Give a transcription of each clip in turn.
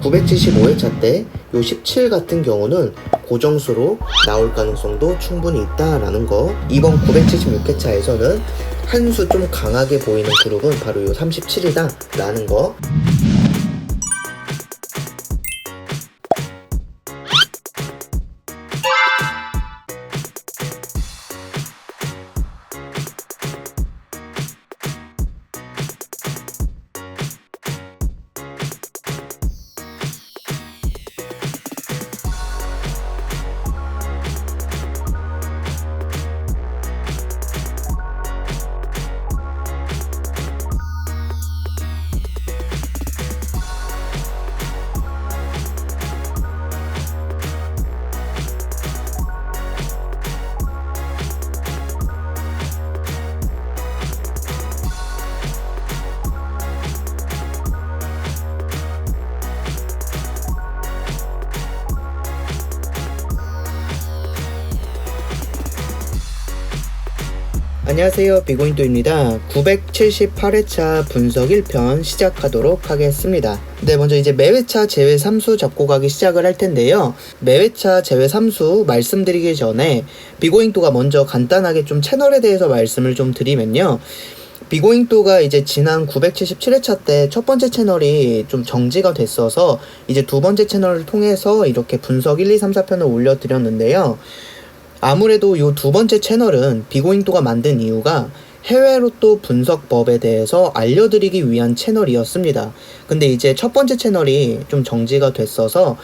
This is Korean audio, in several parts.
975회차 때 요 17 같은 경우는 고정수로 나올 가능성도 충분히 있다라는 거. 이번 976회차에서는 한 수 좀 강하게 보이는 그룹은 바로 요 37이다 라는 거. 안녕하세요, 비고인도입니다. 978회차 분석 1편 시작하도록 하겠습니다. 네, 먼저 이제 매회차 제외 3수 잡고 가기 시작을 할 텐데요. 매회차 제외 3수 말씀드리기 전에 비고인도가 먼저 간단하게 좀 채널에 대해서 말씀을 좀 드리면요. 비고잉도가 이제 지난 977회차 때 첫 번째 채널이 좀 정지가 됐어서 이제 두 번째 채널을 통해서 이렇게 분석 1, 2, 3, 4편을 올려드렸는데요. 아무래도 이 두 번째 채널은 비고잉도가 만든 이유가 해외 로또 분석법에 대해서 알려드리기 위한 채널이었습니다. 근데 이제 첫 번째 채널이 좀 정지가 됐어서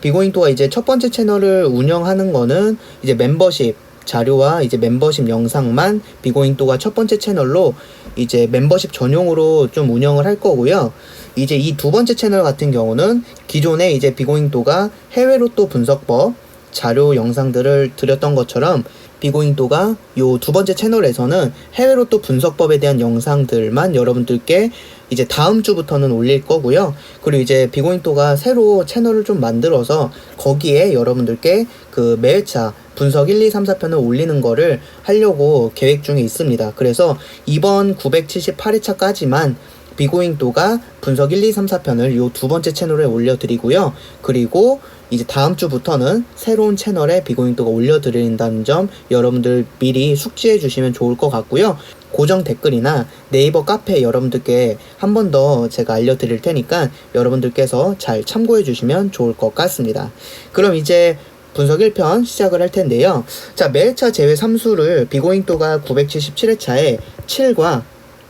비고잉도가 이제 첫 번째 채널을 운영하는 거는 이제 멤버십 자료와 이제 멤버십 영상만 비고잉도가 첫 번째 채널로 이제 멤버십 전용으로 좀 운영을 할 거고요. 이제 이 두 번째 채널 같은 경우는 기존에 이제 비고잉도가 해외 로또 분석법 자료 영상들을 드렸던 것처럼 비고잉도가 요 두 번째 채널에서는 해외 로또 분석법에 대한 영상들만 여러분들께 이제 다음 주부터는 올릴 거고요. 그리고 이제 비고잉도가 새로 채널을 좀 만들어서 거기에 여러분들께 그 매회차 분석 1, 2, 3, 4편을 올리는 거를 하려고 계획 중에 있습니다. 그래서 이번 978회차까지만 비고잉도가 분석 1, 2, 3, 4편을 요 두 번째 채널에 올려드리고요. 그리고 이제 다음 주부터는 새로운 채널에 비고잉도가 올려드린다는 점 여러분들 미리 숙지해 주시면 좋을 것 같고요. 고정 댓글이나 네이버 카페 여러분들께 한 번 더 제가 알려드릴 테니까 여러분들께서 잘 참고해 주시면 좋을 것 같습니다. 그럼 이제 분석 1편 시작을 할 텐데요. 자, 매회차 제외 3수를 비고잉도가 977회차에 7과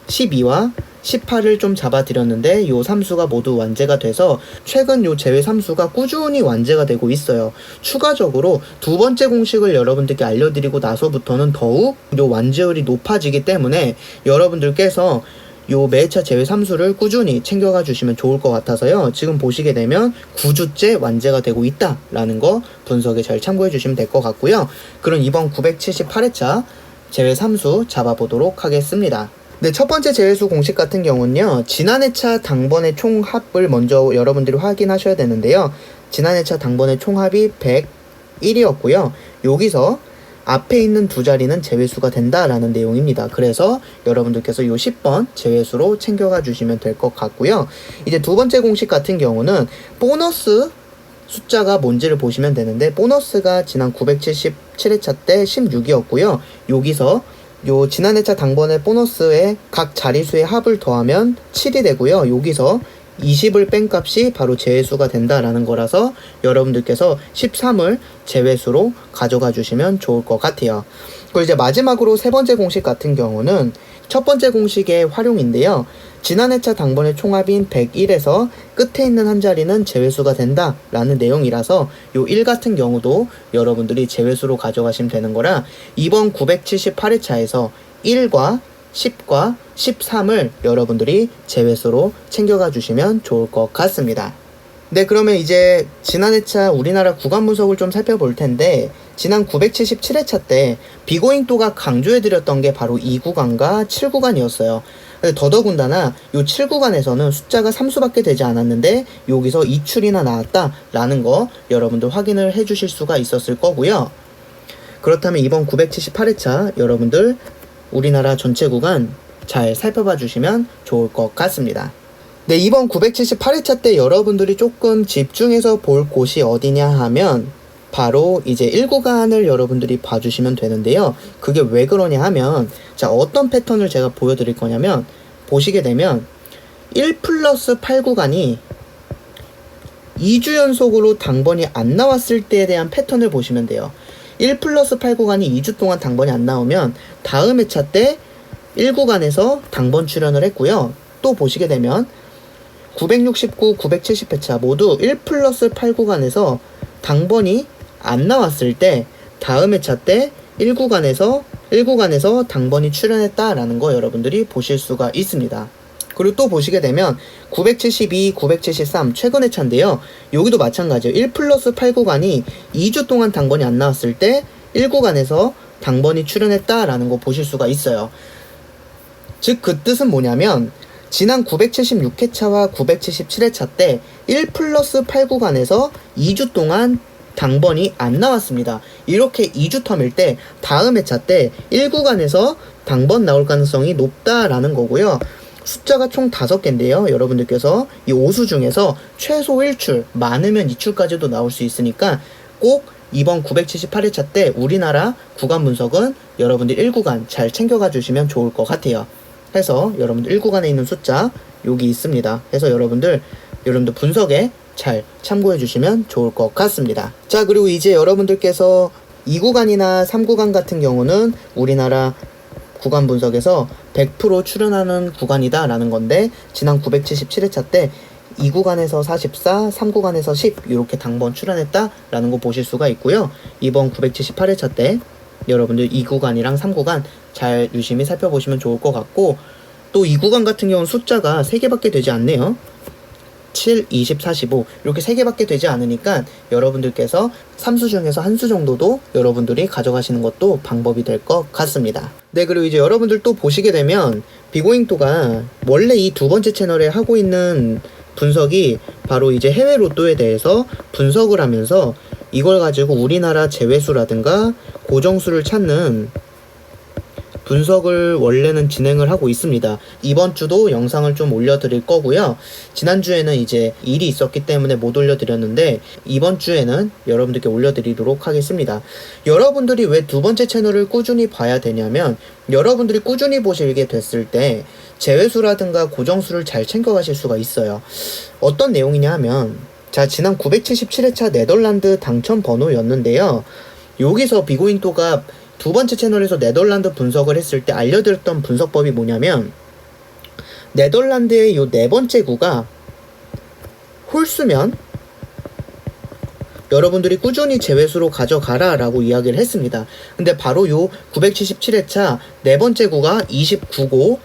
12와 18을 좀 잡아드렸는데 요 3수가 모두 완제가 돼서 최근 요 제외 3수가 꾸준히 완제가 되고 있어요. 추가적으로 두 번째 공식을 여러분들께 알려드리고 나서부터는 더욱 요 완제율이 높아지기 때문에 여러분들께서 요 매회차 제외 3수를 꾸준히 챙겨가 주시면 좋을 것 같아서요. 지금 보시게 되면 9주째 완제가 되고 있다라는 거 분석에 잘 참고해 주시면 될 것 같고요. 그럼 이번 978회차 제외 3수 잡아보도록 하겠습니다. 네, 첫 번째 제외수 공식 같은 경우는요, 지난 회차 당번의 총합을 먼저 여러분들이 확인하셔야 되는데요. 지난 회차 당번의 총합이 101이었고요. 여기서 앞에 있는 두 자리는 제외수가 된다라는 내용입니다. 그래서 여러분들께서 요 10번 제외수로 챙겨가 주시면 될 것 같고요. 이제 두 번째 공식 같은 경우는 보너스 숫자가 뭔지를 보시면 되는데, 보너스가 지난 977회차 때 16이었고요. 여기서 요 지난 회차 당번의 보너스에 각 자리수의 합을 더하면 7이 되고요. 여기서 20을 뺀 값이 바로 제외수가 된다라는 거라서 여러분들께서 13을 제외수로 가져가 주시면 좋을 것 같아요. 그리고 이제 마지막으로 세 번째 공식 같은 경우는 첫 번째 공식의 활용인데요. 지난 회차 당번의 총합인 101에서 끝에 있는 한 자리는 제외수가 된다라는 내용이라서 요 1 같은 경우도 여러분들이 제외수로 가져가시면 되는 거라 이번 978회차에서 1과 10과 13을 여러분들이 제외수로 챙겨가 주시면 좋을 것 같습니다. 네, 그러면 이제 지난 회차 우리나라 구간 분석을 좀 살펴볼 텐데, 지난 977회차 때 비고잉도가 강조해드렸던 게 바로 2구간과 7구간이었어요. 더더군다나 요 7구간에서는 숫자가 3수밖에 되지 않았는데 여기서 2출이나 나왔다라는 거 여러분들 확인을 해주실 수가 있었을 거고요. 그렇다면 이번 978회차 여러분들 우리나라 전체 구간 잘 살펴봐 주시면 좋을 것 같습니다. 네, 이번 978회차 때 여러분들이 조금 집중해서 볼 곳이 어디냐 하면 바로 이제 1구간을 여러분들이 봐주시면 되는데요. 그게 왜 그러냐 하면, 자, 어떤 패턴을 제가 보여드릴 거냐면, 보시게 되면 1+8구간이 2주 연속으로 당번이 안 나왔을 때에 대한 패턴을 보시면 돼요. 1+8구간이 2주 동안 당번이 안 나오면 다음 회차 때 1구간에서 당번 출연을 했고요. 또 보시게 되면 969, 970회차 모두 1+8구간에서 당번이 안 나왔을 때 다음 회차 때 1구간에서 당번이 출연했다라는 거 여러분들이 보실 수가 있습니다. 그리고 또 보시게 되면 972, 973 최근 회차인데요. 여기도 마찬가지예요. 1+8구간이 2주 동안 당번이 안 나왔을 때 1구간에서 당번이 출연했다라는 거 보실 수가 있어요. 즉 그 뜻은 뭐냐면 지난 976회차와 977회차 때 1+8구간에서 2주 동안 당번이 안 나왔습니다. 이렇게 2주 텀일 때 다음 회차 때 1구간에서 당번 나올 가능성이 높다라는 거고요. 숫자가 총 5개인데요. 여러분들께서 이 5수 중에서 최소 1출, 많으면 2출까지도 나올 수 있으니까 꼭 이번 978회차 때 우리나라 구간 분석은 여러분들 1구간 잘 챙겨가 주시면 좋을 것 같아요. 해서 여러분들 1구간에 있는 숫자 여기 있습니다. 해서 여러분들 분석에 잘 참고해 주시면 좋을 것 같습니다. 자, 그리고 이제 여러분들께서 2구간이나 3구간 같은 경우는 우리나라 구간 분석에서 100% 출연하는 구간이다 라는 건데, 지난 977회차 때 2구간에서 44, 3구간에서 10 이렇게 당번 출연했다 라는 거 보실 수가 있고요. 이번 978회차 때 여러분들 2구간이랑 3구간 잘 유심히 살펴보시면 좋을 것 같고, 또 2구간 같은 경우는 숫자가 3개밖에 되지 않네요. 7, 20, 45 이렇게 3개밖에 되지 않으니까 여러분들께서 3수 중에서 한 수 정도도 여러분들이 가져가시는 것도 방법이 될 것 같습니다. 네, 그리고 이제 여러분들 또 보시게 되면 비고잉토가 원래 이 두 번째 채널에 하고 있는 분석이 바로 이제 해외 로또에 대해서 분석을 하면서 이걸 가지고 우리나라 제외수라든가 고정수를 찾는 분석을 원래는 진행을 하고 있습니다. 이번 주도 영상을 좀 올려드릴 거고요. 지난주에는 이제 일이 있었기 때문에 못 올려드렸는데 이번 주에는 여러분들께 올려드리도록 하겠습니다. 여러분들이 왜 두 번째 채널을 꾸준히 봐야 되냐면, 여러분들이 꾸준히 보시게 됐을 때 제외수라든가 고정수를 잘 챙겨가실 수가 있어요. 어떤 내용이냐 하면, 자, 지난 977회차 네덜란드 당첨 번호였는데요. 여기서 비고잉토가 두 번째 채널에서 네덜란드 분석을 했을 때 알려드렸던 분석법이 뭐냐면, 네덜란드의 요 네 번째 구가 홀수면 여러분들이 꾸준히 제외수로 가져가라 라고 이야기를 했습니다. 근데 바로 요 977회차 네 번째 구가 29고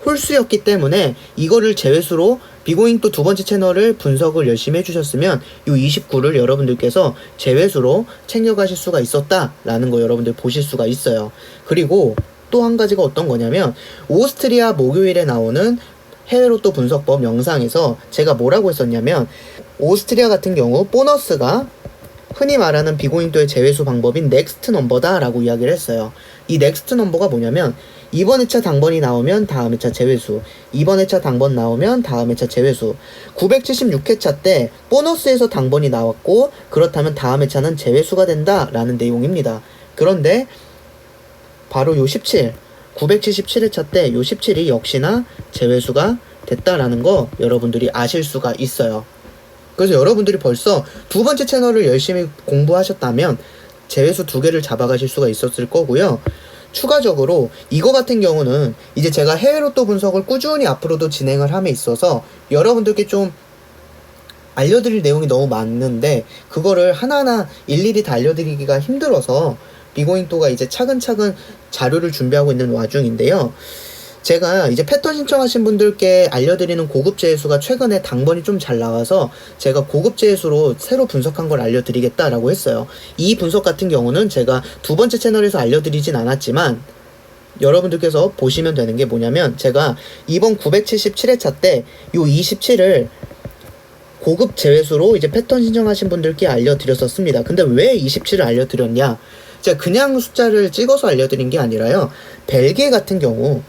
홀수였기 때문에 이거를 제외수로 비고잉토 두 번째 채널을 분석을 열심히 해주셨으면 이 29를 여러분들께서 제외수로 챙겨가실 수가 있었다라는 거 여러분들 보실 수가 있어요. 그리고 또 한 가지가 어떤 거냐면, 오스트리아 목요일에 나오는 해외로또 분석법 영상에서 제가 뭐라고 했었냐면, 오스트리아 같은 경우 보너스가 흔히 말하는 비고잉토의 제외수 방법인 넥스트 넘버다 라고 이야기를 했어요. 이 넥스트 넘버가 뭐냐면, 이번 회차 당번이 나오면 다음 회차 제외수, 이번 회차 당번 나오면 다음 회차 제외수. 976회차 때 보너스에서 당번이 나왔고 그렇다면 다음 회차는 제외수가 된다 라는 내용입니다. 그런데 바로 요 17, 977회차 때 요 17이 역시나 제외수가 됐다라는 거 여러분들이 아실 수가 있어요. 그래서 여러분들이 벌써 두 번째 채널을 열심히 공부하셨다면 제외수 2개를 잡아가실 수가 있었을 거고요. 추가적으로 이거 같은 경우는 이제 제가 해외 로또 분석을 꾸준히 앞으로도 진행을 함에 있어서 여러분들께 좀 알려드릴 내용이 너무 많은데 그거를 하나하나 일일이 다 알려드리기가 힘들어서 비고잉토가 이제 차근차근 자료를 준비하고 있는 와중인데요. 제가 이제 패턴 신청하신 분들께 알려드리는 고급 제외수가 최근에 당번이 좀 잘 나와서 제가 고급 제외수로 새로 분석한 걸 알려드리겠다라고 했어요. 이 분석 같은 경우는 제가 두 번째 채널에서 알려드리진 않았지만 여러분들께서 보시면 되는 게 뭐냐면, 제가 이번 977회차 때 요 27을 고급 제외수로 이제 패턴 신청하신 분들께 알려드렸었습니다. 근데 왜 27을 알려드렸냐? 제가 그냥 숫자를 찍어서 알려드린 게 아니라요. 벨기에 같은 경우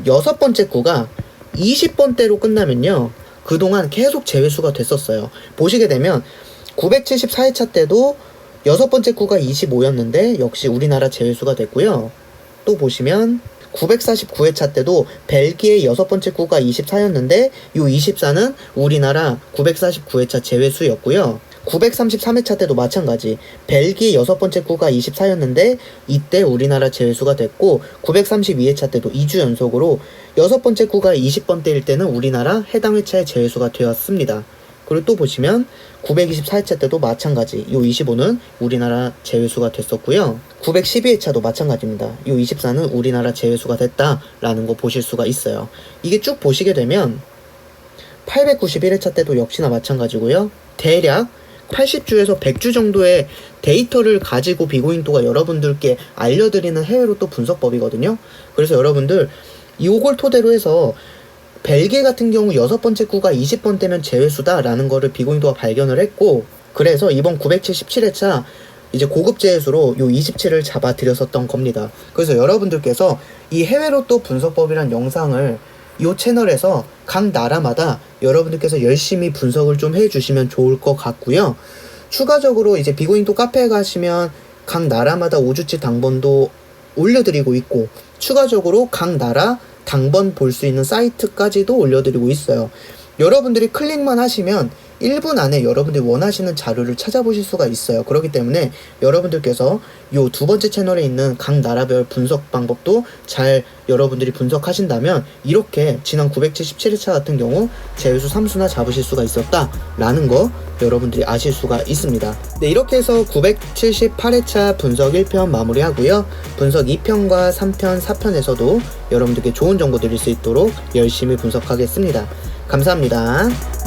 6번째 구가 20번대로 끝나면요 그동안 계속 제외수가 됐었어요. 보시게 되면 974회차 때도 6번째 구가 25였는데 역시 우리나라 제외수가 됐고요. 또 보시면 949회차 때도 벨기에 6번째 구가 24였는데 이 24는 우리나라 949회차 제외수였고요. 933회차 때도 마찬가지. 벨기에 6번째 구가 24였는데 이때 우리나라 제외수가 됐고 932회차 때도 2주 연속으로 6번째 구가 20번대일 때는 우리나라 해당 회차의 제외수가 되었습니다. 그리고 또 보시면 924회차 때도 마찬가지. 이 25는 우리나라 제외수가 됐었고요. 912회차도 마찬가지입니다. 이 24는 우리나라 제외수가 됐다라는 거 보실 수가 있어요. 이게 쭉 보시게 되면 891회차 때도 역시나 마찬가지고요. 대략 80주에서 100주 정도의 데이터를 가지고 비고잉도가 여러분들께 알려드리는 해외로또 분석법이거든요. 그래서 여러분들 이걸 토대로 해서 벨기에 같은 경우 6번째 구가 20번대면 제외수다라는 거를 비고잉도가 발견을 했고, 그래서 이번 977회차 이제 고급 제외수로 요 27을 잡아드렸었던 겁니다. 그래서 여러분들께서 이 해외로또 분석법이란 영상을 이 채널에서 각 나라마다 여러분들께서 열심히 분석을 좀 해주시면 좋을 것 같고요. 추가적으로 이제 비고잉도 카페에 가시면 각 나라마다 5주치 당번도 올려드리고 있고, 추가적으로 각 나라 당번 볼 수 있는 사이트까지도 올려드리고 있어요. 여러분들이 클릭만 하시면 1분 안에 여러분들이 원하시는 자료를 찾아보실 수가 있어요. 그렇기 때문에 여러분들께서 요 두 번째 채널에 있는 각 나라별 분석 방법도 잘 여러분들이 분석하신다면 이렇게 지난 977회차 같은 경우 제외수 3수나 잡으실 수가 있었다라는 거 여러분들이 아실 수가 있습니다. 네, 이렇게 해서 978회차 분석 1편 마무리하고요. 분석 2편과 3편, 4편에서도 여러분들께 좋은 정보 드릴 수 있도록 열심히 분석하겠습니다. 감사합니다.